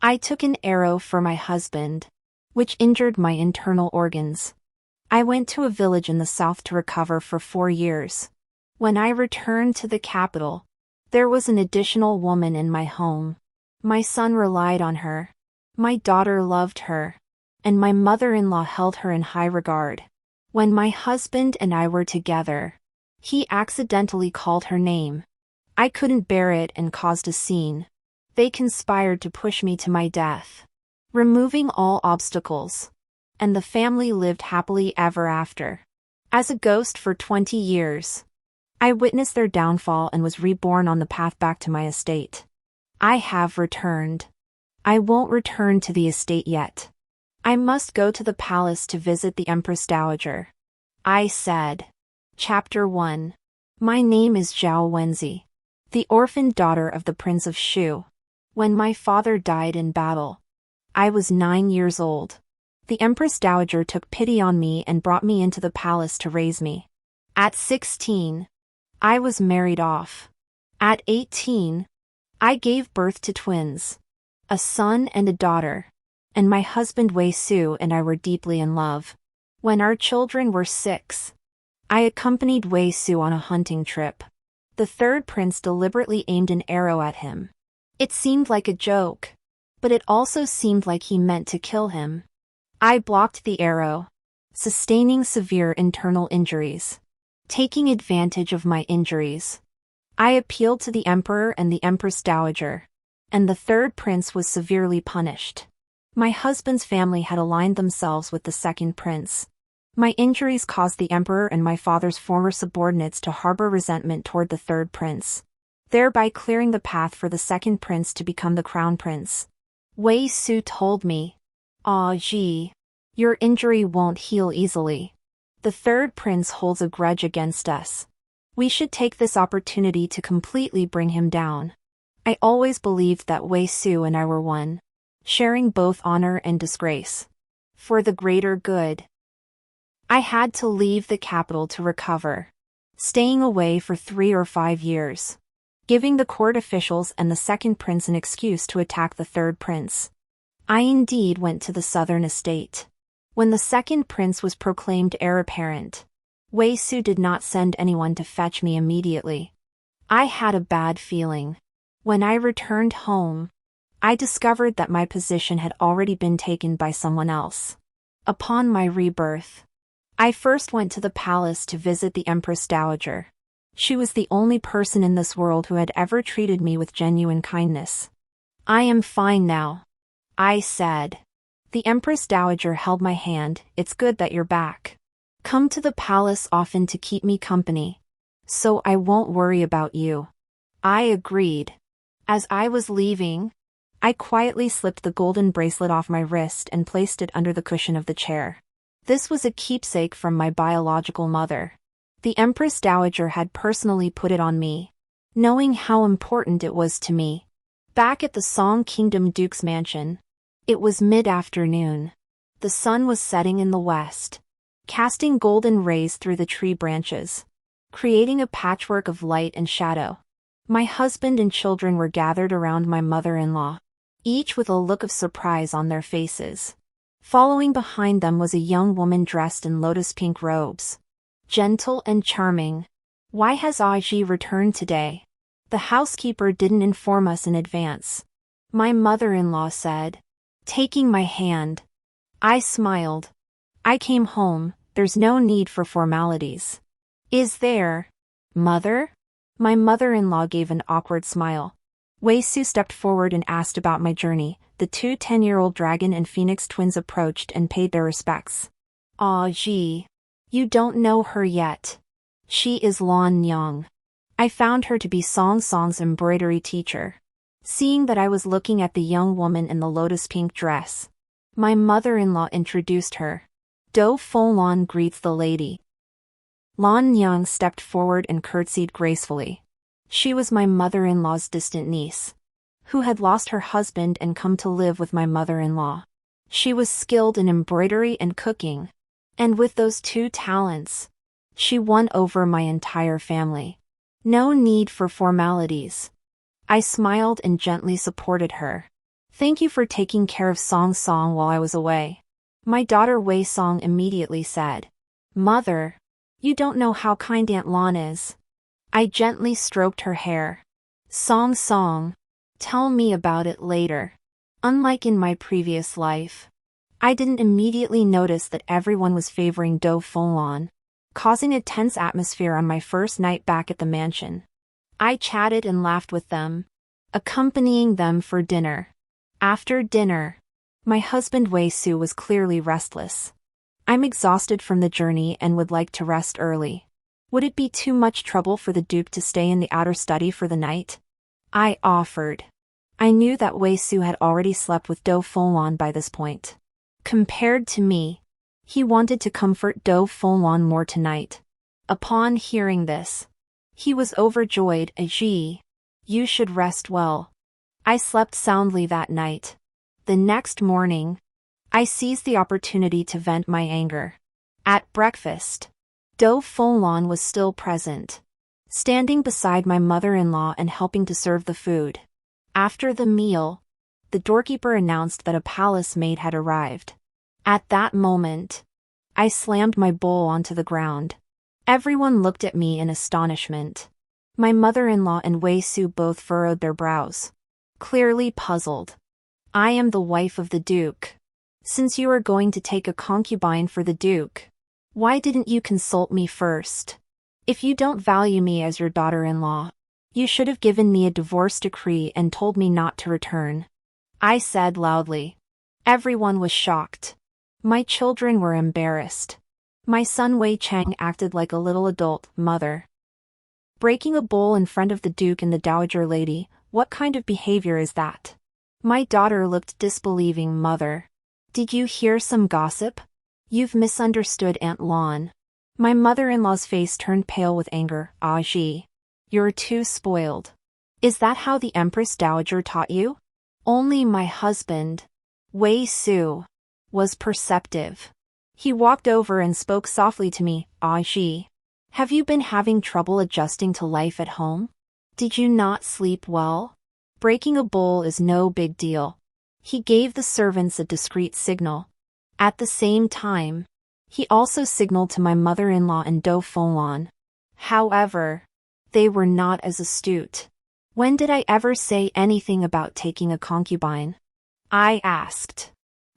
I took an arrow for my husband, which injured my internal organs. I went to a village in the south to recover for 4 years. When I returned to the capital, there was an additional woman in my home. My son relied on her. My daughter loved her. And my mother-in-law held her in high regard. When my husband and I were together, he accidentally called her name. I couldn't bear it and caused a scene. They conspired to push me to my death, removing all obstacles. And the family lived happily ever after. As a ghost for 20 years. I witnessed their downfall and was reborn on the path back to my estate. I have returned. I won't return to the estate yet. I must go to the palace to visit the Empress Dowager. I said. Chapter 1. My name is Wenzi, the orphaned daughter of the Prince of Shu. When my father died in battle, I was 9 years old. The Empress Dowager took pity on me and brought me into the palace to raise me. At 16, I was married off. At 18, I gave birth to twins, a son and a daughter, and my husband Wei Su and I were deeply in love. When our children were 6, I accompanied Wei Su on a hunting trip. The third prince deliberately aimed an arrow at him. It seemed like a joke, but it also seemed like he meant to kill him. I blocked the arrow, sustaining severe internal injuries. Taking advantage of my injuries, I appealed to the emperor and the Empress Dowager, and the third prince was severely punished. My husband's family had aligned themselves with the second prince. My injuries caused the emperor and my father's former subordinates to harbor resentment toward the third prince, thereby clearing the path for the second prince to become the crown prince. Wei Su told me, Ji, your injury won't heal easily. The third prince holds a grudge against us. We should take this opportunity to completely bring him down. I always believed that Wei Su and I were one, sharing both honor and disgrace. For the greater good. I had to leave the capital to recover, staying away for 3 or 5 years, giving the court officials and the second prince an excuse to attack the third prince. I indeed went to the southern estate. When the second prince was proclaimed heir apparent, Wei Su did not send anyone to fetch me immediately. I had a bad feeling. When I returned home, I discovered that my position had already been taken by someone else. Upon my rebirth, I first went to the palace to visit the Empress Dowager. She was the only person in this world who had ever treated me with genuine kindness. I am fine now, I said. The Empress Dowager held my hand. It's good that you're back. Come to the palace often to keep me company, so I won't worry about you. I agreed. As I was leaving, I quietly slipped the golden bracelet off my wrist and placed it under the cushion of the chair. This was a keepsake from my biological mother. The Empress Dowager had personally put it on me, knowing how important it was to me. Back at the Song Kingdom Duke's mansion, it was mid-afternoon. The sun was setting in the west, casting golden rays through the tree branches, creating a patchwork of light and shadow. My husband and children were gathered around my mother-in-law, each with a look of surprise on their faces. Following behind them was a young woman dressed in lotus-pink robes, gentle and charming. Why has Ji returned today? The housekeeper didn't inform us in advance, my mother-in-law said, taking my hand. I smiled. I came home, there's no need for formalities. Is there, mother? My mother-in-law gave an awkward smile. Wei Su stepped forward and asked about my journey. The 2 10-year-old dragon and phoenix twins approached and paid their respects. Ji, you don't know her yet. She is Lan Yang. I found her to be Song Song's embroidery teacher. Seeing that I was looking at the young woman in the lotus-pink dress, my mother-in-law introduced her. Do Feng Lan greets the lady. Lan Yang stepped forward and curtsied gracefully. She was my mother-in-law's distant niece, who had lost her husband and come to live with my mother-in-law. She was skilled in embroidery and cooking, and with those 2 talents, she won over my entire family. No need for formalities. I smiled and gently supported her. Thank you for taking care of Song Song while I was away. My daughter Wei Song immediately said. Mother, you don't know how kind Aunt Lan is. I gently stroked her hair. Song Song, tell me about it later. Unlike in my previous life, I didn't immediately notice that everyone was favoring Do Fenglan, causing a tense atmosphere on my first night back at the mansion. I chatted and laughed with them, accompanying them for dinner. After dinner, my husband Wei Su was clearly restless. I'm exhausted from the journey and would like to rest early. Would it be too much trouble for the Duke to stay in the outer study for the night? I offered. I knew that Wei Su had already slept with Do Fenglan by this point. Compared to me, he wanted to comfort Do Fenglan more tonight. Upon hearing this, he was overjoyed. Ji, you should rest well. I slept soundly that night. The next morning, I seized the opportunity to vent my anger. At breakfast, Do Fenglan was still present, standing beside my mother-in-law and helping to serve the food. After the meal, the doorkeeper announced that a palace maid had arrived. At that moment, I slammed my bowl onto the ground. Everyone looked at me in astonishment. My mother-in-law and Wei Su both furrowed their brows, clearly puzzled. I am the wife of the Duke. Since you are going to take a concubine for the Duke, why didn't you consult me first? If you don't value me as your daughter-in-law, you should have given me a divorce decree and told me not to return. I said loudly. Everyone was shocked. My children were embarrassed. My son Wei Chang acted like a little adult mother. Breaking a bowl in front of the Duke and the Dowager Lady, what kind of behavior is that? My daughter looked disbelieving. Mother, did you hear some gossip? You've misunderstood Aunt Lan. My mother-in-law's face turned pale with anger. Ji, you're too spoiled. Is that how the Empress Dowager taught you? Only my husband, Wei Su, was perceptive. He walked over and spoke softly to me. Ji, have you been having trouble adjusting to life at home? Did you not sleep well? Breaking a bowl is no big deal. He gave the servants a discreet signal. At the same time, he also signaled to my mother-in-law and Do Fenglan. However, they were not as astute. When did I ever say anything about taking a concubine? I asked.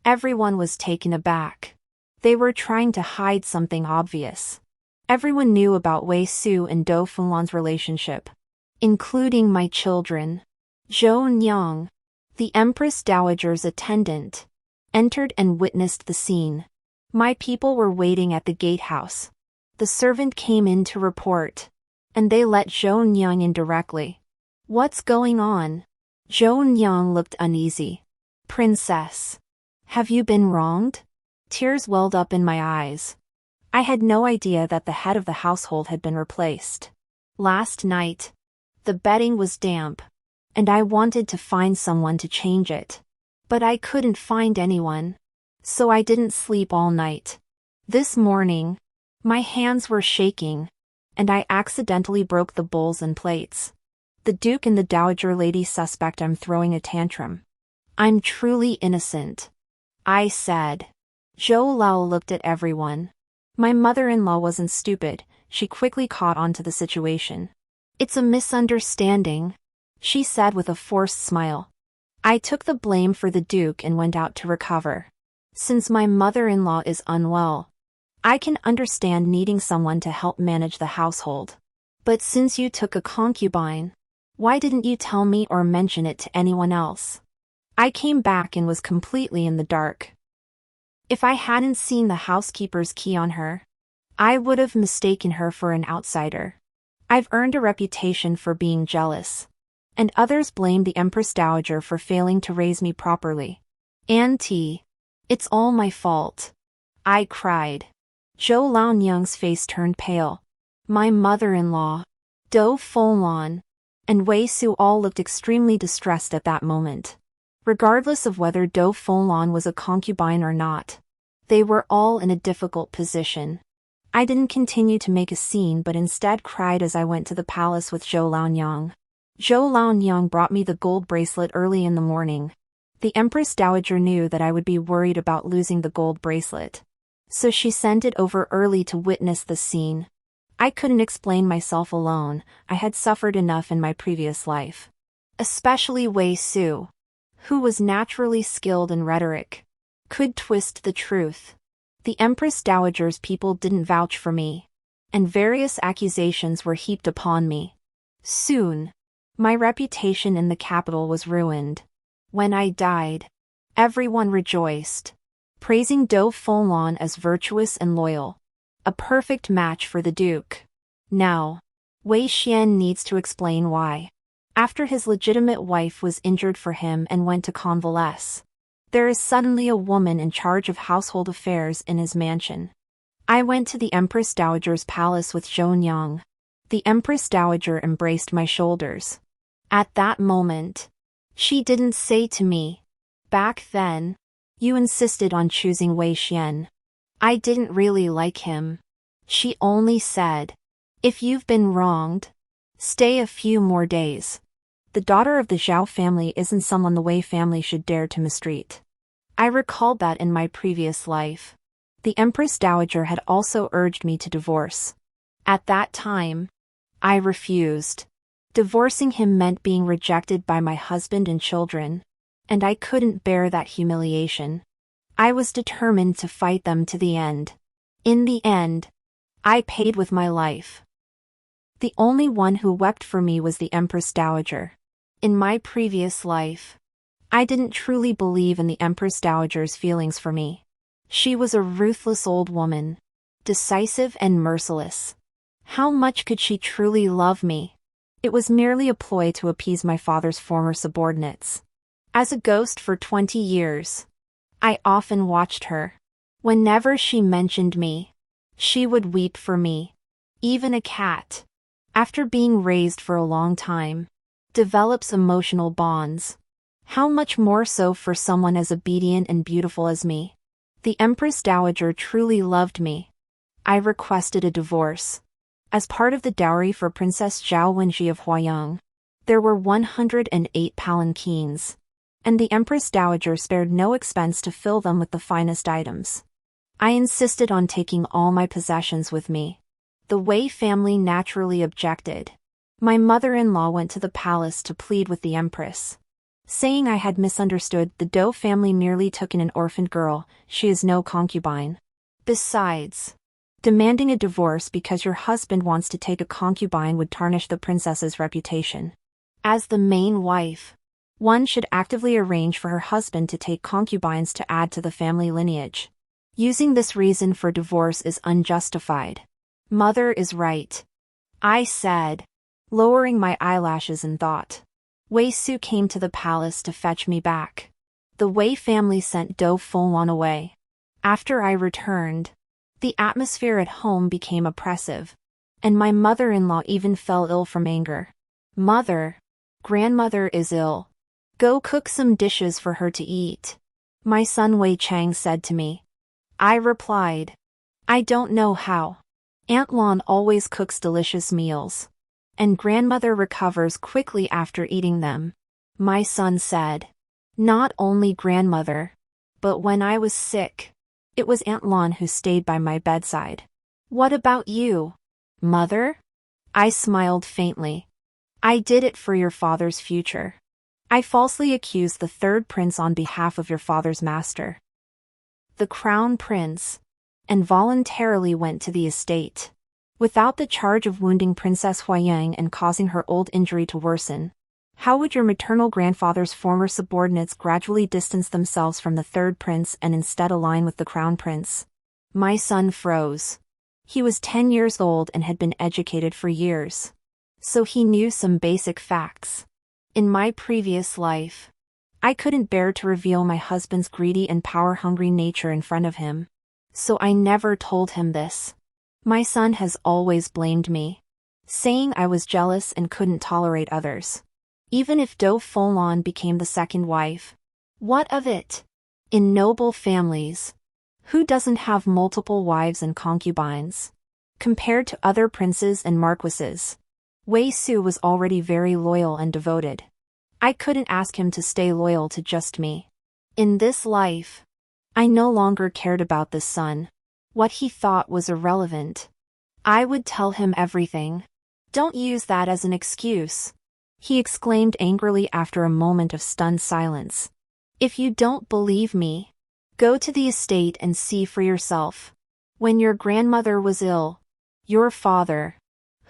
Everyone was taken aback. They were trying to hide something obvious. Everyone knew about Wei Su and Do Fenglan's relationship, including my children. Zhou Nyang, the Empress Dowager's attendant, entered and witnessed the scene. My people were waiting at the gatehouse. The servant came in to report, and they let Zhou Nyang in directly. What's going on? Zhou Nyang looked uneasy. Princess, have you been wronged? Tears welled up in my eyes. I had no idea that the head of the household had been replaced. Last night, the bedding was damp, and I wanted to find someone to change it. But I couldn't find anyone, so I didn't sleep all night. This morning, my hands were shaking, and I accidentally broke the bowls and plates. The Duke and the Dowager Lady suspect I'm throwing a tantrum. I'm truly innocent, I said. Zhou Lao looked at everyone. My mother-in-law wasn't stupid, she quickly caught on to the situation. It's a misunderstanding, she said with a forced smile. I took the blame for the Duke and went out to recover. Since my mother-in-law is unwell, I can understand needing someone to help manage the household. But since you took a concubine, why didn't you tell me or mention it to anyone else? I came back and was completely in the dark. If I hadn't seen the housekeeper's key on her, I would have mistaken her for an outsider. I've earned a reputation for being jealous, and others blame the Empress Dowager for failing to raise me properly. Auntie, it's all my fault, I cried. Zhou Laonyang's face turned pale. My mother-in-law, Do Fenglan, and Wei Su all looked extremely distressed at that moment. Regardless of whether Do Fenglan was a concubine or not, they were all in a difficult position. I didn't continue to make a scene but instead cried as I went to the palace with Zhou Laonyang. Zhou Laonyang brought me the gold bracelet early in the morning. The Empress Dowager knew that I would be worried about losing the gold bracelet, so she sent it over early to witness the scene. I couldn't explain myself alone, I had suffered enough in my previous life. Especially Wei Su, who was naturally skilled in rhetoric, could twist the truth. The Empress Dowager's people didn't vouch for me, and various accusations were heaped upon me. Soon, my reputation in the capital was ruined. When I died, everyone rejoiced, praising Do Fonlon as virtuous and loyal, a perfect match for the Duke. Now, Wei Xian needs to explain why. After his legitimate wife was injured for him and went to convalesce, there is suddenly a woman in charge of household affairs in his mansion. I went to the Empress Dowager's palace with Zhou Yang. The Empress Dowager embraced my shoulders. At that moment, she didn't say to me, "Back then, you insisted on choosing Wei Xian. I didn't really like him." She only said, "If you've been wronged, stay a few more days. The daughter of the Zhao family isn't someone the Wei family should dare to mistreat." I recalled that in my previous life, the Empress Dowager had also urged me to divorce. At that time, I refused. Divorcing him meant being rejected by my husband and children, and I couldn't bear that humiliation. I was determined to fight them to the end. In the end, I paid with my life. The only one who wept for me was the Empress Dowager. In my previous life, I didn't truly believe in the Empress Dowager's feelings for me. She was a ruthless old woman, decisive and merciless. How much could she truly love me? It was merely a ploy to appease my father's former subordinates. As a ghost for 20 years, I often watched her. Whenever she mentioned me, she would weep for me. Even a cat, after being raised for a long time, develops emotional bonds. How much more so for someone as obedient and beautiful as me? The Empress Dowager truly loved me. I requested a divorce. As part of the dowry for Princess Zhao Wenji of Huayang, there were 108 palanquins, and the Empress Dowager spared no expense to fill them with the finest items. I insisted on taking all my possessions with me. The Wei family naturally objected. My mother-in-law went to the palace to plead with the Empress, saying I had misunderstood. The Dou family merely took in an orphaned girl, she is no concubine. Besides, demanding a divorce because your husband wants to take a concubine would tarnish the princess's reputation. As the main wife, one should actively arrange for her husband to take concubines to add to the family lineage. Using this reason for divorce is unjustified. Mother is right, I said, lowering my eyelashes in thought. Wei Su came to the palace to fetch me back. The Wei family sent Dou Fonwan away. After I returned, the atmosphere at home became oppressive, and my mother-in-law even fell ill from anger. "Mother, grandmother is ill. Go cook some dishes for her to eat," my son Wei Chang said to me. I replied, "I don't know how. Aunt Lan always cooks delicious meals, and grandmother recovers quickly after eating them." My son said, "Not only grandmother, but when I was sick, it was Aunt Lan who stayed by my bedside. What about you, mother?" I smiled faintly. "I did it for your father's future. I falsely accused the third prince on behalf of your father's master, the crown prince, and voluntarily went to the estate, without the charge of wounding Princess Huayang and causing her old injury to worsen. How would your maternal grandfather's former subordinates gradually distance themselves from the third prince and instead align with the crown prince?" My son froze. He was 10 years old and had been educated for years, so he knew some basic facts. In my previous life, I couldn't bear to reveal my husband's greedy and power-hungry nature in front of him, so I never told him this. My son has always blamed me, saying I was jealous and couldn't tolerate others. Even if Dou Fonlan became the second wife, what of it? In noble families, who doesn't have multiple wives and concubines? Compared to other princes and marquises, Wei Su was already very loyal and devoted. I couldn't ask him to stay loyal to just me. In this life, I no longer cared about the son. What he thought was irrelevant. I would tell him everything. Don't use that as an excuse, he exclaimed angrily after a moment of stunned silence. If you don't believe me, go to the estate and see for yourself. When your grandmother was ill, your father,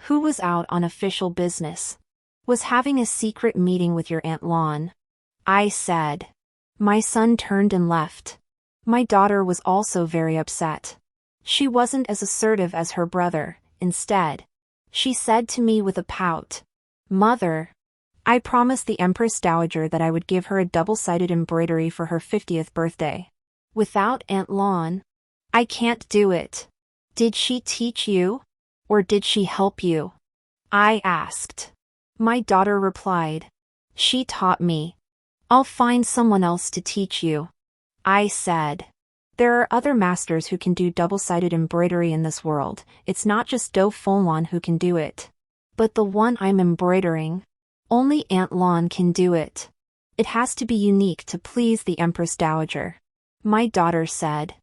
who was out on official business, was having a secret meeting with your Aunt Lon. I said. My son turned and left. My daughter was also very upset. She wasn't as assertive as her brother. Instead, she said to me with a pout, "Mother, I promised the Empress Dowager that I would give her a double-sided embroidery for her 50th birthday. Without Aunt Lon, I can't do it." "Did she teach you? Or did she help you?" I asked. My daughter replied, "She taught me. I'll find someone else to teach you." I said. There are other masters who can do double-sided embroidery in this world. It's not just Do Fon who can do it. But the one I'm embroidering, only Aunt Lon can do it. It has to be unique to please the Empress Dowager. My daughter said.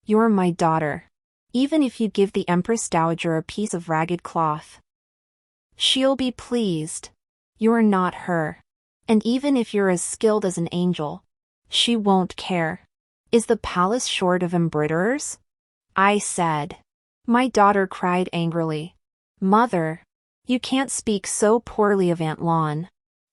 You're my daughter. Even if you give the Empress Dowager a piece of ragged cloth, she'll be pleased. You're not her. And even if you're as skilled as an angel, she won't care. Is the palace short of embroiderers? I said. My daughter cried angrily. Mother, you can't speak so poorly of Aunt Lon.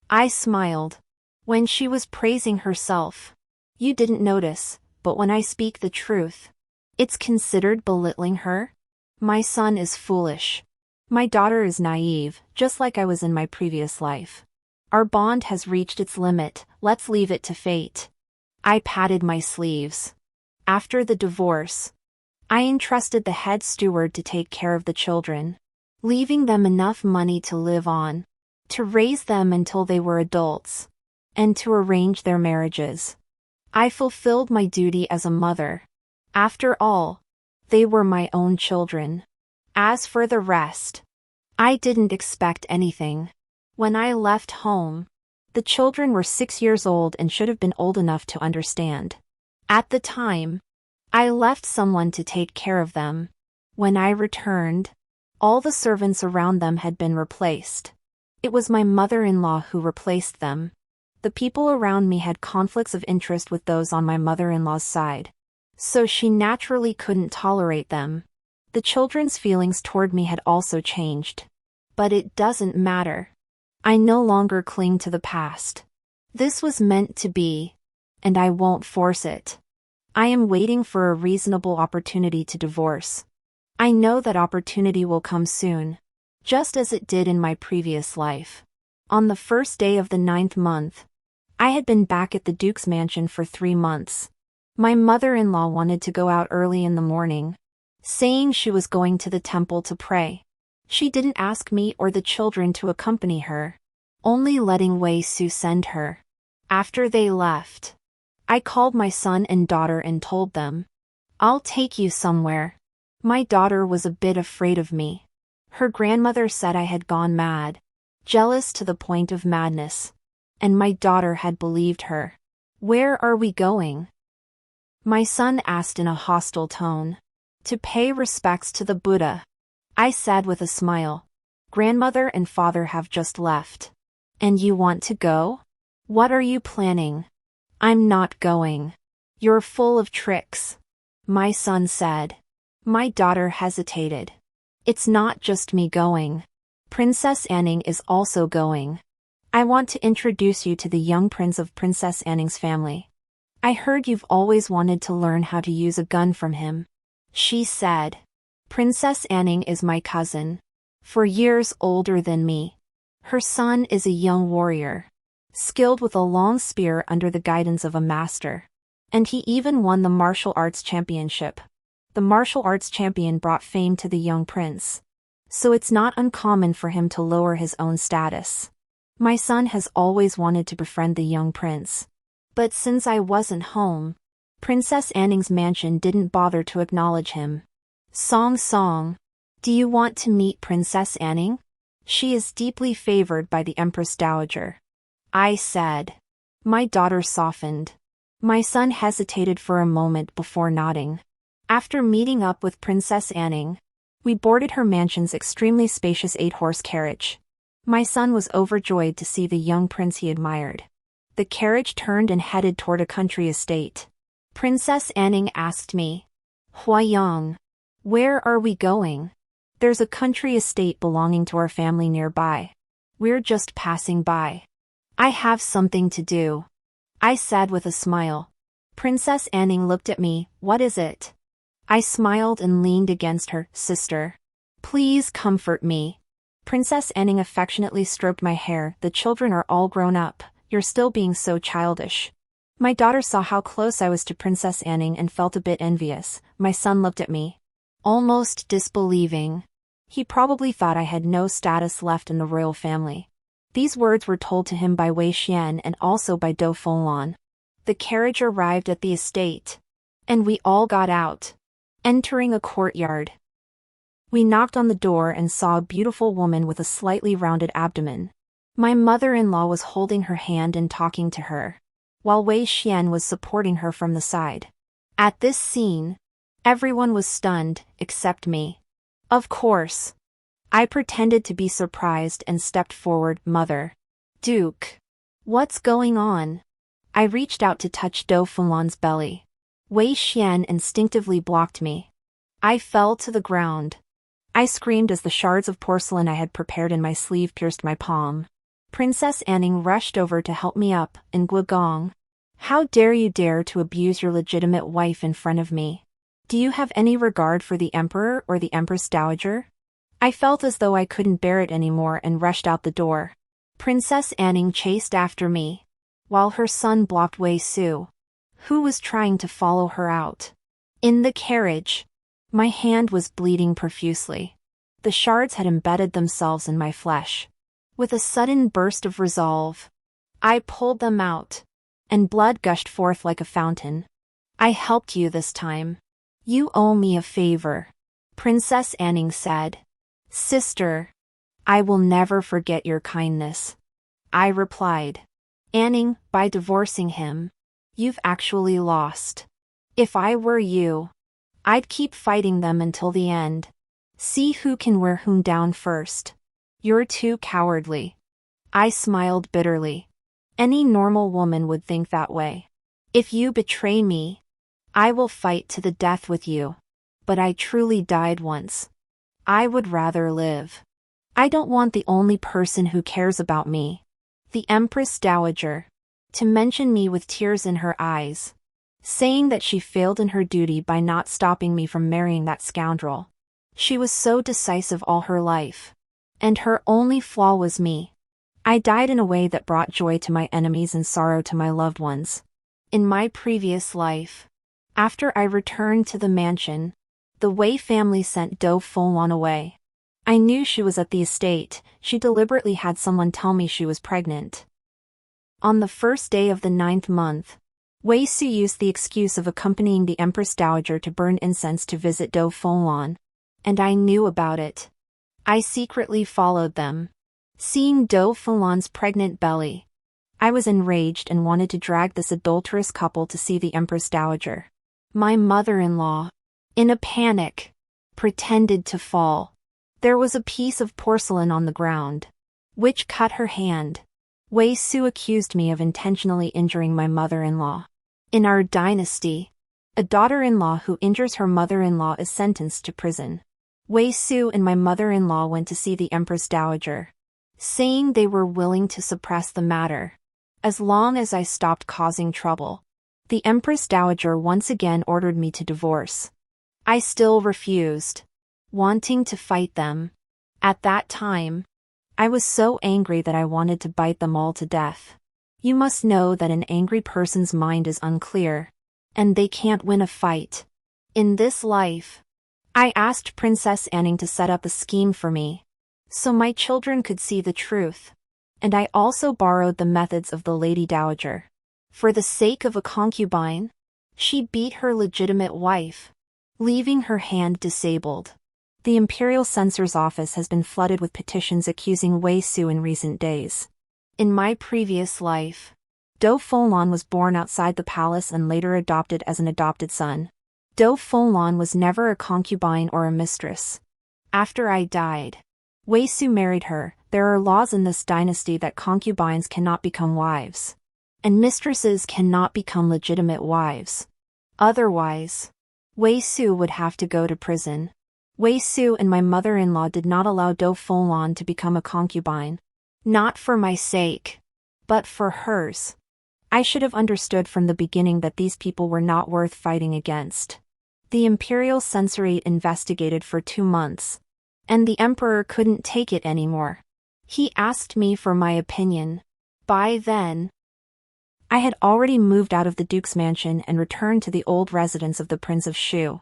I smiled. When she was praising herself, you didn't notice, but when I speak the truth, it's considered belittling her? My son is foolish. My daughter is naive, just like I was in my previous life. Our bond has reached its limit, let's leave it to fate. I patted my sleeves. After the divorce, I entrusted the head steward to take care of the children, leaving them enough money to live on, to raise them until they were adults, and to arrange their marriages. I fulfilled my duty as a mother. After all, they were my own children. As for the rest, I didn't expect anything. When I left home, the children were 6 years old and should have been old enough to understand. At the time, I left someone to take care of them. When I returned, all the servants around them had been replaced. It was my mother-in-law who replaced them. The people around me had conflicts of interest with those on my mother-in-law's side, so she naturally couldn't tolerate them. The children's feelings toward me had also changed. But it doesn't matter. I no longer cling to the past. This was meant to be, and I won't force it. I am waiting for a reasonable opportunity to divorce. I know that opportunity will come soon, just as it did in my previous life. On the first day of the 9th month, I had been back at the Duke's mansion for 3 months. My mother-in-law wanted to go out early in the morning, saying she was going to the temple to pray. She didn't ask me or the children to accompany her, only letting Wei Su send her. After they left, I called my son and daughter and told them, I'll take you somewhere. My daughter was a bit afraid of me. Her grandmother said I had gone mad, jealous to the point of madness, and my daughter had believed her. Where are we going? My son asked in a hostile tone. To pay respects to the Buddha, I said with a smile. Grandmother and father have just left. And you want to go? What are you planning? I'm not going. You're full of tricks, my son said. My daughter hesitated. It's not just me going. Princess Anning is also going. I want to introduce you to the young prince of Princess Anning's family. I heard you've always wanted to learn how to use a gun from him, she said. Princess Anning is my cousin, 4 years older than me. Her son is a young warrior, skilled with a long spear under the guidance of a master. And he even won the martial arts championship. The martial arts champion brought fame to the young prince, so it's not uncommon for him to lower his own status. My son has always wanted to befriend the young prince. But since I wasn't home, Princess Anning's mansion didn't bother to acknowledge him. Song, do you want to meet Princess Anning? She is deeply favored by the Empress Dowager, I said. My daughter softened. My son hesitated for a moment before nodding. After meeting up with Princess Anning, we boarded her mansion's extremely spacious 8-horse carriage. My son was overjoyed to see the young prince he admired. The carriage turned and headed toward a country estate. Princess Anning asked me, "Huayang, where are we going?" "There's a country estate belonging to our family nearby. We're just passing by." "I have something to do," I said with a smile. Princess Anning looked at me. "What is it?" I smiled and leaned against her. "Sister, please comfort me." Princess Anning affectionately stroked my hair. "The children are all grown up. You're still being so childish." My daughter saw how close I was to Princess Anning and felt a bit envious. My son looked at me, almost disbelieving. He probably thought I had no status left in the royal family. These words were told to him by Wei Xian and also by Do Fenglan. The carriage arrived at the estate, and we all got out, entering a courtyard. We knocked on the door and saw a beautiful woman with a slightly rounded abdomen. My mother-in-law was holding her hand and talking to her, while Wei Xian was supporting her from the side. At this scene, everyone was stunned, except me. Of course, I pretended to be surprised and stepped forward. "Mother, Duke, what's going on?" I reached out to touch Do Fenglan's belly. Wei Xian instinctively blocked me. I fell to the ground. I screamed as the shards of porcelain I had prepared in my sleeve pierced my palm. Princess Anning rushed over to help me up. "And Guogong, how dare you dare to abuse your legitimate wife in front of me? Do you have any regard for the emperor or the empress dowager?" I felt as though I couldn't bear it anymore and rushed out the door. Princess Anning chased after me, while her son blocked Wei Su, who was trying to follow her out. In the carriage, my hand was bleeding profusely. The shards had embedded themselves in my flesh. With a sudden burst of resolve, I pulled them out, and blood gushed forth like a fountain. "I helped you this time. You owe me a favor," Princess Anning said. "Sister, I will never forget your kindness," I replied. "Anning, by divorcing him, you've actually lost. If I were you, I'd keep fighting them until the end. See who can wear whom down first. You're too cowardly." I smiled bitterly. Any normal woman would think that way. "If you betray me, I will fight to the death with you. But I truly died once. I would rather live. I don't want the only person who cares about me, the Empress Dowager, to mention me with tears in her eyes, saying that she failed in her duty by not stopping me from marrying that scoundrel. She was so decisive all her life, and her only flaw was me. I died in a way that brought joy to my enemies and sorrow to my loved ones. In my previous life, after I returned to the mansion, the Wei family sent Do Fenglan away. I knew she was at the estate. She deliberately had someone tell me she was pregnant. On the first day of the 9th month, Wei Su used the excuse of accompanying the Empress Dowager to burn incense to visit Do Fenglan, and I knew about it. I secretly followed them. Seeing Do Fenglan's pregnant belly, I was enraged and wanted to drag this adulterous couple to see the Empress Dowager. My mother-in-law, in a panic, pretended to fall. There was a piece of porcelain on the ground, which cut her hand. Wei Su accused me of intentionally injuring my mother-in-law. In our dynasty, a daughter-in-law who injures her mother-in-law is sentenced to prison. Wei Su and my mother-in-law went to see the Empress Dowager, saying they were willing to suppress the matter, as long as I stopped causing trouble. The Empress Dowager once again ordered me to divorce. I still refused, wanting to fight them. At that time, I was so angry that I wanted to bite them all to death. You must know that an angry person's mind is unclear, and they can't win a fight. In this life, I asked Princess Anning to set up a scheme for me, so my children could see the truth, and I also borrowed the methods of the Lady Dowager. For the sake of a concubine, she beat her legitimate wife, leaving her hand disabled. The Imperial Censor's office has been flooded with petitions accusing Wei Su in recent days. In my previous life, Do Fenglan was born outside the palace and later adopted as an adopted son. Do Fenglan was never a concubine or a mistress. After I died, Wei Su married her. There are laws in this dynasty that concubines cannot become wives, and mistresses cannot become legitimate wives. Otherwise, Wei Su would have to go to prison. Wei Su and my mother-in-law did not allow Do Fenglan to become a concubine. Not for my sake, but for hers. I should have understood from the beginning that these people were not worth fighting against. The imperial censorate investigated for 2 months, and the emperor couldn't take it anymore. He asked me for my opinion. By then, I had already moved out of the duke's mansion and returned to the old residence of the Prince of Shu.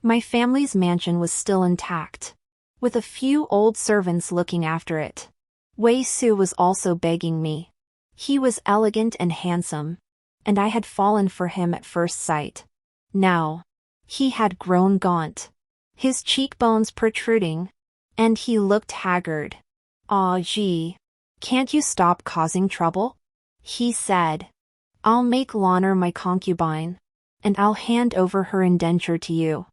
My family's mansion was still intact, with a few old servants looking after it. Wei Su was also begging me. He was elegant and handsome, and I had fallen for him at first sight. Now, he had grown gaunt, his cheekbones protruding, and he looked haggard. "Aw gee, can't you stop causing trouble?" he said. "I'll make Lana my concubine, and I'll hand over her indenture to you.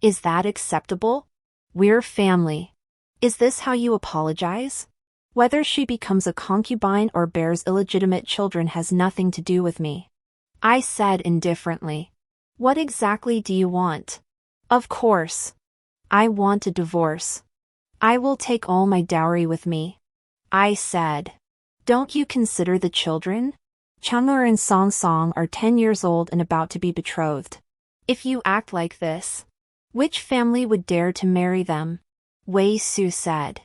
Is that acceptable? We're family. Is this how you apologize? Whether she becomes a concubine or bears illegitimate children has nothing to do with me," I said indifferently. "What exactly do you want?" "Of course, I want a divorce. I will take all my dowry with me," I said. "Don't you consider the children? Chang'er and Song Song are 10 years old and about to be betrothed. If you act like this, which family would dare to marry them?" Wei Su said.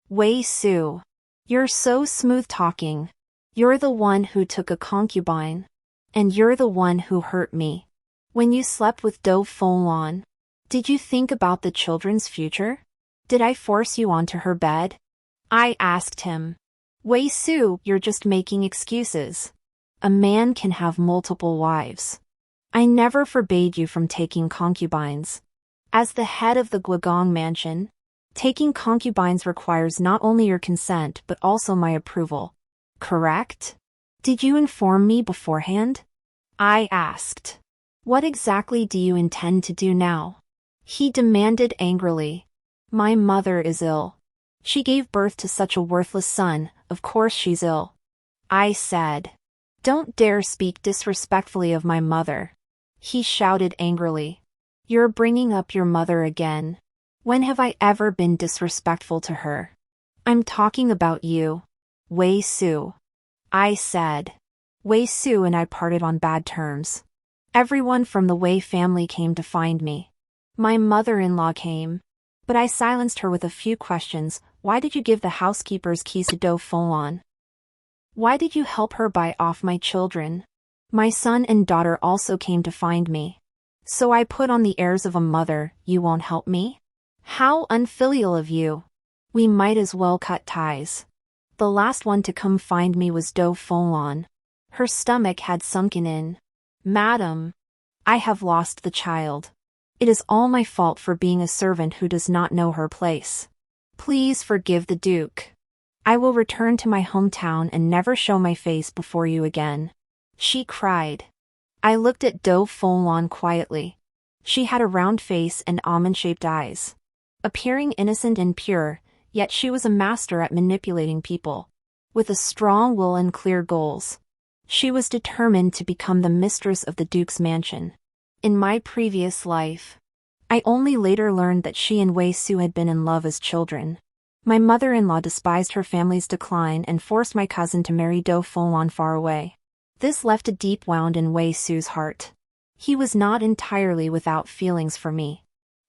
"Wei Su, you're so smooth-talking. You're the one who took a concubine, and you're the one who hurt me. When you slept with Do Fenglan, did you think about the children's future? Did I force you onto her bed?" I asked him. "Wei Su, you're just making excuses. A man can have multiple wives. I never forbade you from taking concubines. As the head of the Guogong mansion, taking concubines requires not only your consent but also my approval. Correct? Did you inform me beforehand?" I asked. "What exactly do you intend to do now?" he demanded angrily. "My mother is ill. She gave birth to such a worthless son, of course she's ill," I said. "Don't dare speak disrespectfully of my mother," he shouted angrily. "You're bringing up your mother again. When have I ever been disrespectful to her?" "I'm talking about you, Wei Su," I said. Wei Su and I parted on bad terms. Everyone from the Wei family came to find me. My mother-in-law came, but I silenced her with a few questions. "Why did you give the housekeeper's keys to Do Fenglan? Why did you help her buy off my children?" My son and daughter also came to find me. So I put on the airs of a mother. "You won't help me? How unfilial of you. We might as well cut ties." The last one to come find me was Do Fenglan. Her stomach had sunken in. "Madam, I have lost the child. It is all my fault for being a servant who does not know her place. Please forgive the Duke. I will return to my hometown and never show my face before you again," she cried. I looked at Do Fenglan quietly. She had a round face and almond-shaped eyes. Appearing innocent and pure, yet she was a master at manipulating people. With a strong will and clear goals, she was determined to become the mistress of the Duke's mansion. In my previous life, I only later learned that she and Wei Su had been in love as children. My mother-in-law despised her family's decline and forced my cousin to marry Do Fenglan far away. This left a deep wound in Wei Su's heart. He was not entirely without feelings for me.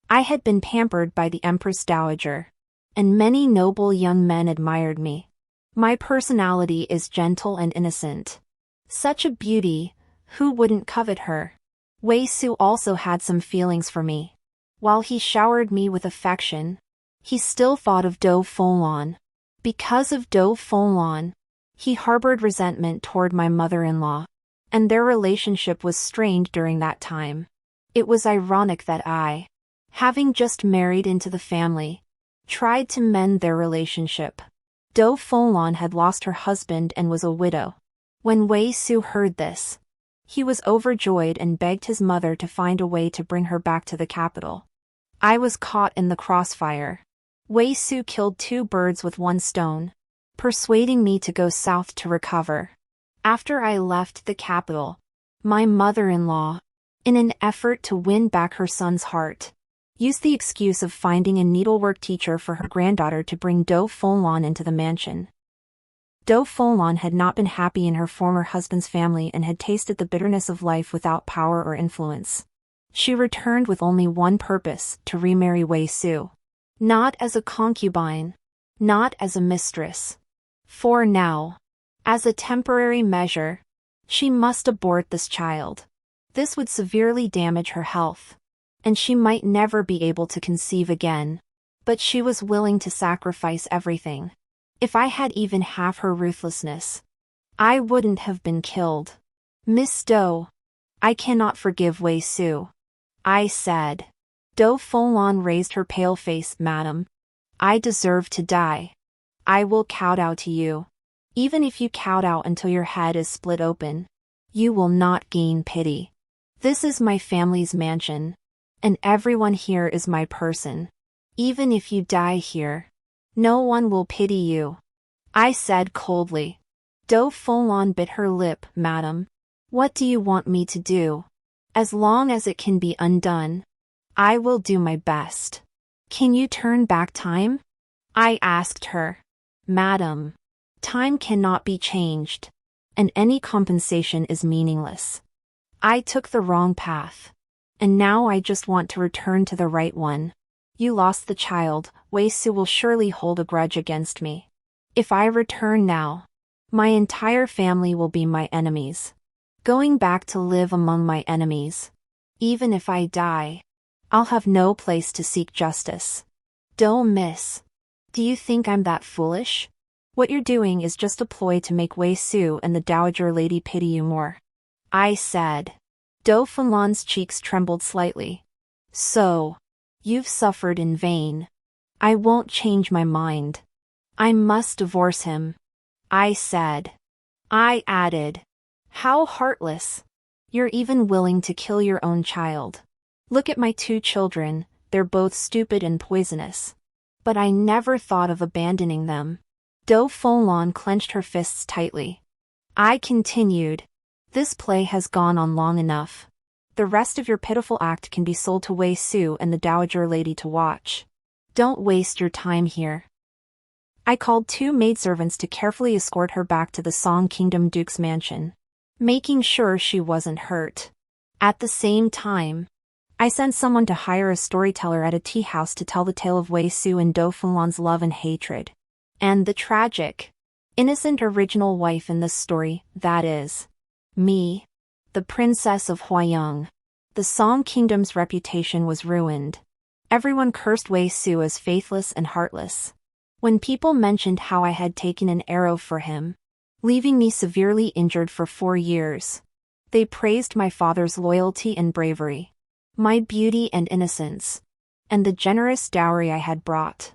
I had been pampered by the Empress Dowager, and many noble young men admired me. My personality is gentle and innocent. Such a beauty, who wouldn't covet her? Wei Su also had some feelings for me. While he showered me with affection, he still thought of Do Fenglan. Because of Do Fenglan, he harbored resentment toward my mother-in-law, and their relationship was strained during that time. It was ironic that I, having just married into the family, tried to mend their relationship. Do Fenglan had lost her husband and was a widow. When Wei Su heard this, he was overjoyed and begged his mother to find a way to bring her back to the capital. I was caught in the crossfire. Wei Su killed 2 birds with 1 stone, persuading me to go south to recover. After I left the capital, my mother-in-law, in an effort to win back her son's heart, used the excuse of finding a needlework teacher for her granddaughter to bring Do Fenglan into the mansion. Do Fenglan had not been happy in her former husband's family and had tasted the bitterness of life without power or influence. She returned with only one purpose: to remarry Wei Su. Not as a concubine, not as a mistress. For now, as a temporary measure, she must abort this child. This would severely damage her health, and she might never be able to conceive again. But she was willing to sacrifice everything. If I had even half her ruthlessness, I wouldn't have been killed. Miss Do, I cannot forgive Wei Su, I said. Do Fenglan raised her pale face. Madam, I deserve to die. I will kowtow to you. Even if you kowtow until your head is split open, you will not gain pity. This is my family's mansion, and everyone here is my person. Even if you die here, no one will pity you, I said coldly. Do Fenglan bit her lip. Madam, what do you want me to do? As long as it can be undone, I will do my best. Can you turn back time? I asked her. Madam, time cannot be changed, and any compensation is meaningless. I took the wrong path, and now I just want to return to the right one. You lost the child. Wei Su will surely hold a grudge against me. If I return now, my entire family will be my enemies. Going back to live among my enemies. Even if I die, I'll have no place to seek justice. Don't miss. Do you think I'm that foolish? What you're doing is just a ploy to make Wei Su and the Dowager Lady pity you more, I said. Do Fenglan's cheeks trembled slightly. So, you've suffered in vain. I won't change my mind. I must divorce him, I said. I added, how heartless. You're even willing to kill your own child. Look at my 2 children, they're both stupid and poisonous. But I never thought of abandoning them. Do Fenglan clenched her fists tightly. I continued, this play has gone on long enough. The rest of your pitiful act can be sold to Wei Su and the Dowager Lady to watch. Don't waste your time here. I called 2 maidservants to carefully escort her back to the Song Kingdom Duke's mansion, making sure she wasn't hurt. At the same time, I sent someone to hire a storyteller at a tea house to tell the tale of Wei Su and Do Fenglan's love and hatred. And the tragic, innocent original wife in this story, that is, me, the Princess of Huayang. The Song Kingdom's reputation was ruined. Everyone cursed Wei Su as faithless and heartless. When people mentioned how I had taken an arrow for him, leaving me severely injured for 4 years, they praised my father's loyalty and bravery, my beauty and innocence, and the generous dowry I had brought.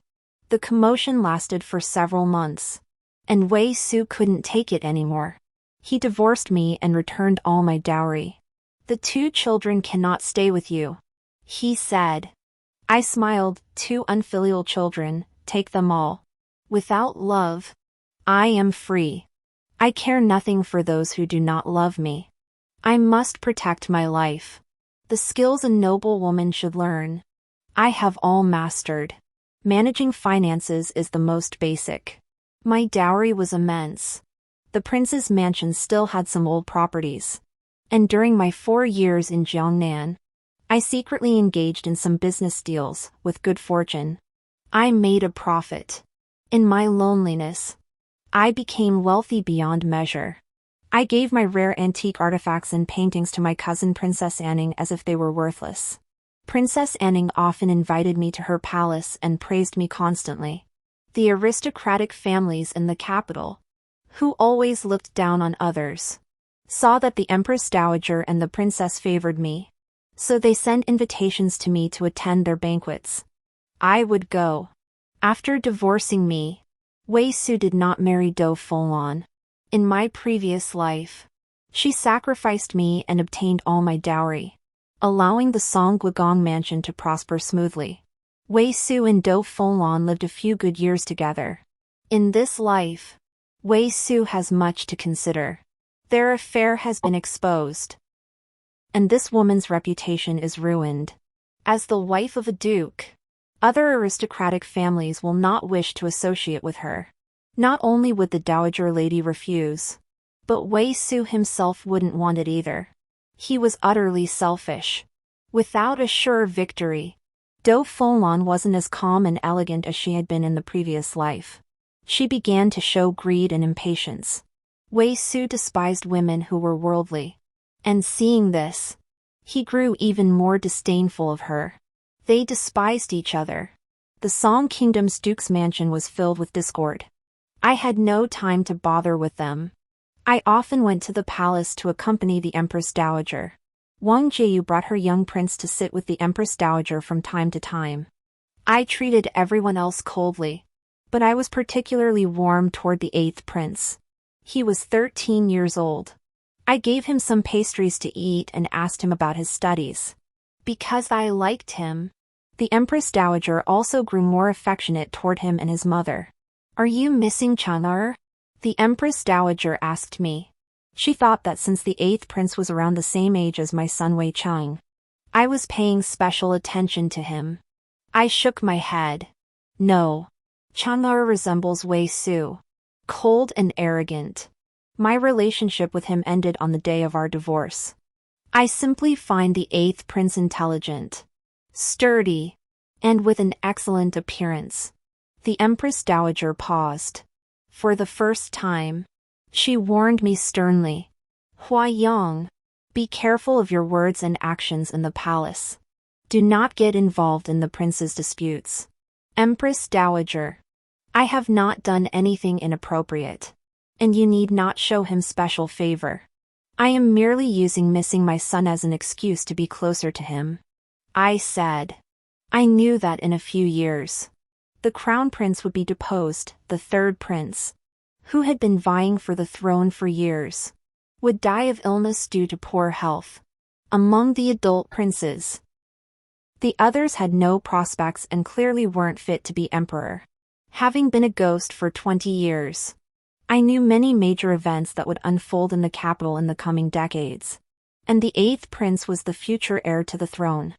The commotion lasted for several months, and Wei Su couldn't take it anymore. He divorced me and returned all my dowry. The 2 children cannot stay with you, he said. I smiled. 2 unfilial children, take them all. Without love, I am free. I care nothing for those who do not love me. I must protect my life. The skills a noble woman should learn, I have all mastered. Managing finances is the most basic. My dowry was immense. The prince's mansion still had some old properties. And during my 4 years in Jiangnan, I secretly engaged in some business deals, with good fortune. I made a profit. In my loneliness, I became wealthy beyond measure. I gave my rare antique artifacts and paintings to my cousin Princess Anning as if they were worthless. Princess Anning often invited me to her palace and praised me constantly. The aristocratic families in the capital, who always looked down on others, saw that the Empress Dowager and the princess favored me, so they sent invitations to me to attend their banquets. I would go. After divorcing me, Wei Su did not marry Do Fenglan. In my previous life, she sacrificed me and obtained all my dowry, allowing the Songwagong mansion to prosper smoothly. Wei Su and Do Fenglan lived a few good years together. In this life, Wei Su has much to consider. Their affair has been exposed, and this woman's reputation is ruined. As the wife of a duke, other aristocratic families will not wish to associate with her. Not only would the dowager lady refuse, but Wei Su himself wouldn't want it either. He was utterly selfish. Without a sure victory, Do Fenglan wasn't as calm and elegant as she had been in the previous life. She began to show greed and impatience. Wei Su despised women who were worldly, and seeing this, he grew even more disdainful of her. They despised each other. The Song Kingdom's duke's mansion was filled with discord. I had no time to bother with them. I often went to the palace to accompany the Empress Dowager. Wang Jieyu brought her young prince to sit with the Empress Dowager from time to time. I treated everyone else coldly, but I was particularly warm toward the 8th prince. He was 13 years old. I gave him some pastries to eat and asked him about his studies. Because I liked him, the Empress Dowager also grew more affectionate toward him and his mother. "Are you missing Chang'er?" the Empress Dowager asked me. She thought that since the 8th prince was around the same age as my son Wei Chang, I was paying special attention to him. I shook my head. No. Chang'er resembles Wei Su. Cold and arrogant. My relationship with him ended on the day of our divorce. I simply find the 8th prince intelligent, sturdy, and with an excellent appearance. The Empress Dowager paused. For the first time, she warned me sternly. "Hua Yang, be careful of your words and actions in the palace. Do not get involved in the prince's disputes." Empress Dowager, I have not done anything inappropriate, and you need not show him special favor. I am merely using missing my son as an excuse to be closer to him. I said. I knew that in a few years, the crown prince would be deposed. The 3rd prince, who had been vying for the throne for years, would die of illness due to poor health. Among the adult princes, the others had no prospects and clearly weren't fit to be emperor. Having been a ghost for 20 years, I knew many major events that would unfold in the capital in the coming decades, and the 8th prince was the future heir to the throne.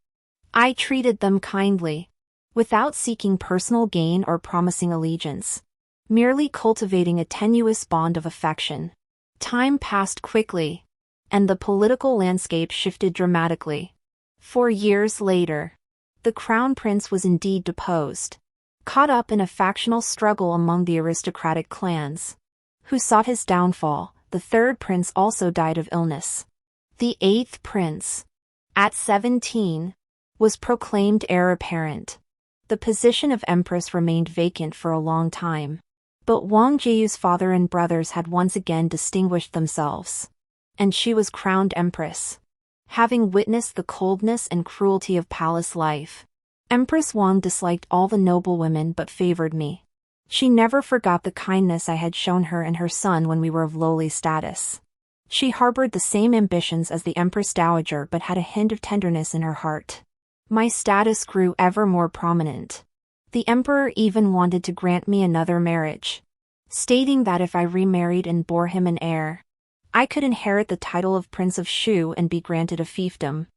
I treated them kindly, without seeking personal gain or promising allegiance, merely cultivating a tenuous bond of affection. Time passed quickly, and the political landscape shifted dramatically. 4 years later, the crown prince was indeed deposed, caught up in a factional struggle among the aristocratic clans, who sought his downfall. The 3rd prince also died of illness. The 8th prince, at 17, was proclaimed heir apparent. The position of empress remained vacant for a long time, but Wang Jieyu's father and brothers had once again distinguished themselves, and she was crowned empress. Having witnessed the coldness and cruelty of palace life, Empress Wang disliked all the noble women but favored me. She never forgot the kindness I had shown her and her son when we were of lowly status. She harbored the same ambitions as the Empress Dowager but had a hint of tenderness in her heart. My status grew ever more prominent. The emperor even wanted to grant me another marriage, stating that if I remarried and bore him an heir, I could inherit the title of Prince of Shu and be granted a fiefdom.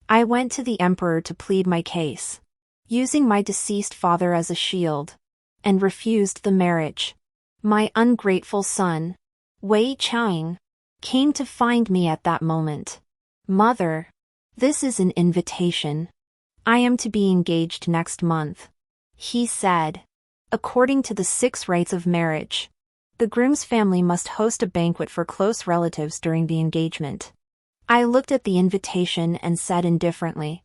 I went to the emperor to plead my case, using my deceased father as a shield, and refused the marriage. My ungrateful son, Wei Chang, came to find me at that moment. "Mother, this is an invitation. I am to be engaged next month," he said. According to the 6 rites of marriage, the groom's family must host a banquet for close relatives during the engagement. I looked at the invitation and said indifferently,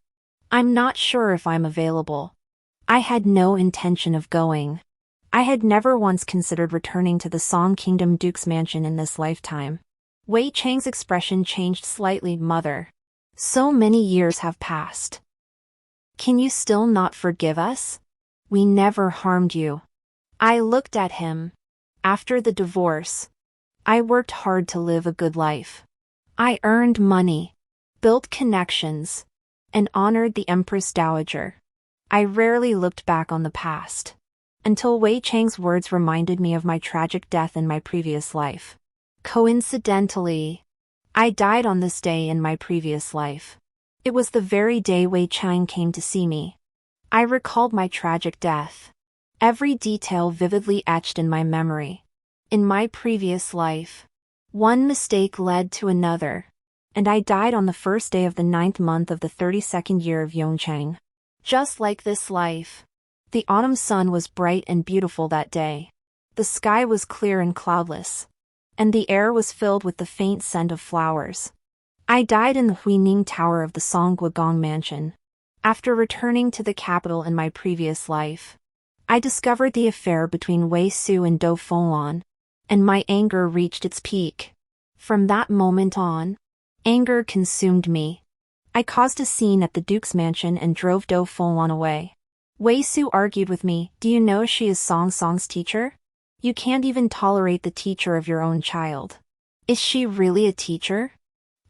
"I'm not sure if I'm available." I had no intention of going. I had never once considered returning to the Song Kingdom Duke's mansion in this lifetime. Wei Chang's expression changed slightly. "Mother, so many years have passed. Can you still not forgive us? We never harmed you." I looked at him. After the divorce, I worked hard to live a good life. I earned money, built connections, and honored the Empress Dowager. I rarely looked back on the past, until Wei Chang's words reminded me of my tragic death in my previous life. Coincidentally, I died on this day in my previous life. It was the very day Wei Chang came to see me. I recalled my tragic death, every detail vividly etched in my memory. In my previous life, one mistake led to another, and I died on the first day of the 9th month of the 32nd year of Yongchang. Just like this life, the autumn sun was bright and beautiful that day. The sky was clear and cloudless, and the air was filled with the faint scent of flowers. I died in the Huining Tower of the Songguogong Mansion. After returning to the capital in my previous life, I discovered the affair between Wei Su and Do Fenglan, and my anger reached its peak. From that moment on, anger consumed me. I caused a scene at the Duke's mansion and drove Do Fenglan away. Wei Su argued with me, "Do you know she is Song Song's teacher? You can't even tolerate the teacher of your own child. Is she really a teacher?"